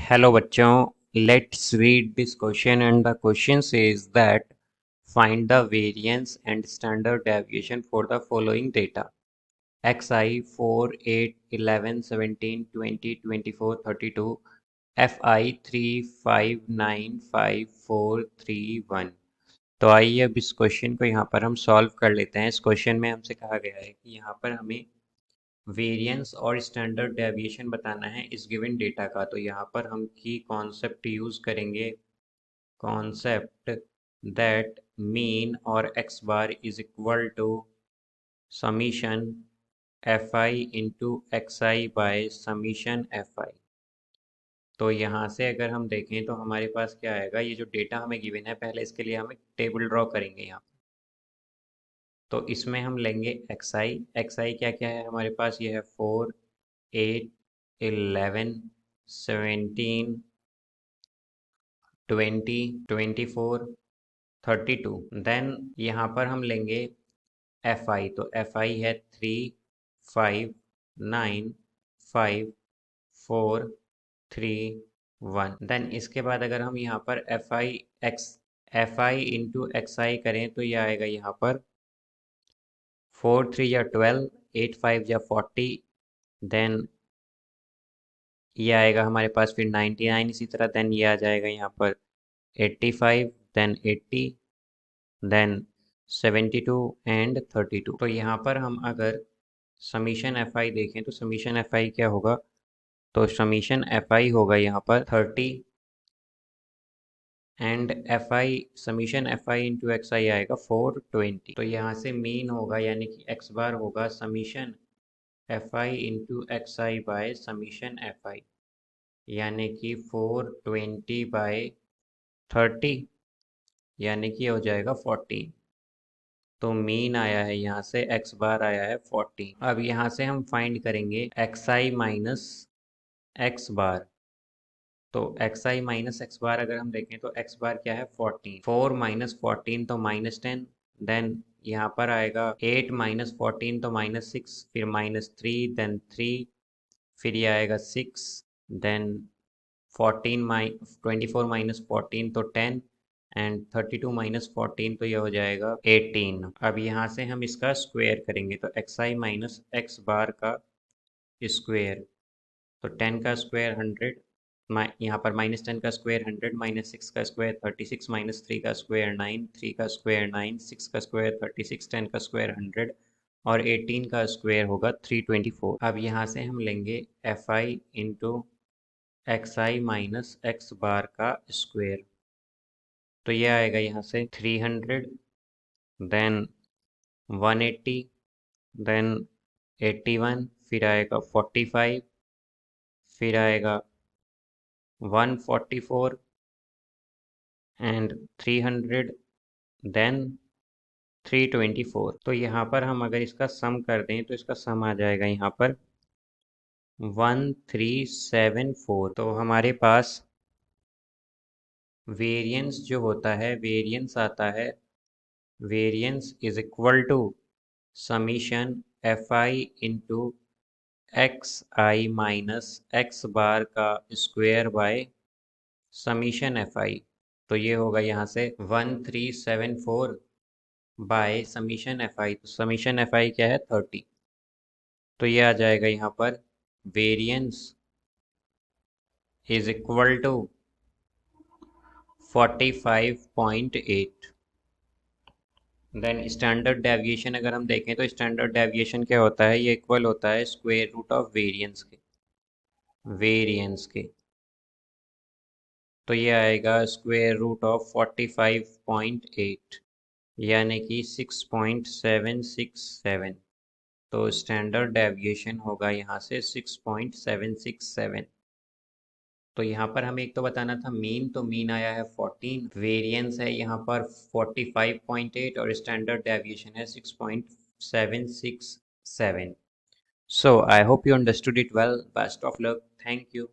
Hello बच्चों, let's read this question and the question says that find the variance and standard deviation for the following data: xi 4, 8, 11, 17, 20, 24, 32, fi 3, 5, 9, 5, 4, 3, 1। तो आइए अब इस question को यहाँ पर हम सॉल्व कर लेते हैं। इस क्वेश्चन में हमसे कहा गया है कि यहाँ पर हमें वेरिएंस और स्टैंडर्ड डेविएशन बताना है इस गिवन डेटा का। तो यहाँ पर हम की कॉन्सेप्ट यूज़ करेंगे, कॉन्सेप्ट दैट मीन और x bar is equal to summation F I into x i by summation F I. तो यहाँ से अगर हम देखें तो हमारे पास क्या आएगा, ये जो डेटा हमें गिवन है, पहले इसके लिए हम एक टेबल ड्रॉ करेंगे यहाँ। तो इसमें हम लेंगे एक्स आई क्या क्या है हमारे पास, ये है 4, 8, 11, 17, 20, 24, 32। देन यहाँ पर हम लेंगे एफ आई। तो एफ आई है 3, 5, 9, 5, 4, 3, 1। देन इसके बाद अगर हम यहाँ पर एफ आई इंटू एक्स आई करें तो ये आएगा यहाँ पर 4 3 या 12, 8 5 या 40। देन ये आएगा हमारे पास फिर 99 इसी तरह। देन ये आ जाएगा यहाँ पर 85, देन 80, देन 72 एंड 32। तो यहाँ पर हम अगर समीशन एफ आई देखें तो समीशन एफ आई क्या होगा, तो समीशन एफ आई होगा यहाँ पर 30 and F I summation F I into x I आएगा 420। तो यहाँ से मीन होगा यानी कि एक्स बार होगा summation F I into x i by summation F I, यानी कि 420 बाय 30, यानी कि हो जाएगा 14। तो मीन आया है यहाँ से, एक्स बार आया है 14। अब यहाँ से हम फाइंड करेंगे एक्स आई माइनस एक्स बार। तो एक्स आई माइनस एक्स बार अगर हम देखें तो एक्स बार क्या है 14, 4 माइनस 14 तो -10। देन यहाँ पर आएगा 8 माइनस 14 तो -6, फिर -3, देन 3, फिर ये आएगा 6, देन 24 माइनस 14 तो 10 एंड 32 माइनस 14 तो ये हो जाएगा 18। अब यहाँ से हम इसका स्क्वायर करेंगे तो x I minus X bar का स्क्वायर। तो 10 का स्क्वायर 100, यहाँ पर -10 का स्क्वायर 100, -6 का स्क्वायर 36, -3 का स्क्वायर 9, 3 का स्क्वायर 9, 6 का स्क्वायर 36, 10 का स्क्वायर 100 और 18 का स्क्वायर होगा 324। अब यहाँ से हम लेंगे F I into x I minus X bar का स्क्वायर। तो ये आएगा यहाँ से 300, देन 180, देन 81, फिर आएगा 45, फिर आएगा 144 एंड 300, देन 324। तो यहाँ पर हम अगर इसका सम कर दें तो इसका सम आ जाएगा यहाँ पर 1374। तो हमारे पास वेरिएंस जो होता है, वेरिएंस आता है, variance is equal to summation F I into x I minus X bar का square by summation F I. तो ये होगा यहाँ से 1374 बाय समीशन एफ आई। तो समीशन एफ आई क्या है 30। तो ये आ जाएगा यहाँ पर variance is equal to 45.8। Then standard deviation अगर हम देखें तो स्टैंडर्ड डेविएशन क्या होता है, ये इक्वल होता है स्क्वायर रूट ऑफ वेरिएंस के, वेरिएंस के। तो ये आएगा स्क्वायर रूट ऑफ 45.8 यानी कि 6.767। तो स्टैंडर्ड डेविएशन होगा यहाँ से 6.767। तो यहाँ पर हमें एक तो बताना था मीन, तो मीन आया है 14, वेरिएंस है यहाँ पर 45.8 और स्टैंडर्ड डेविएशन है 6.767। So I hope you understood it well. Best of luck. Thank you.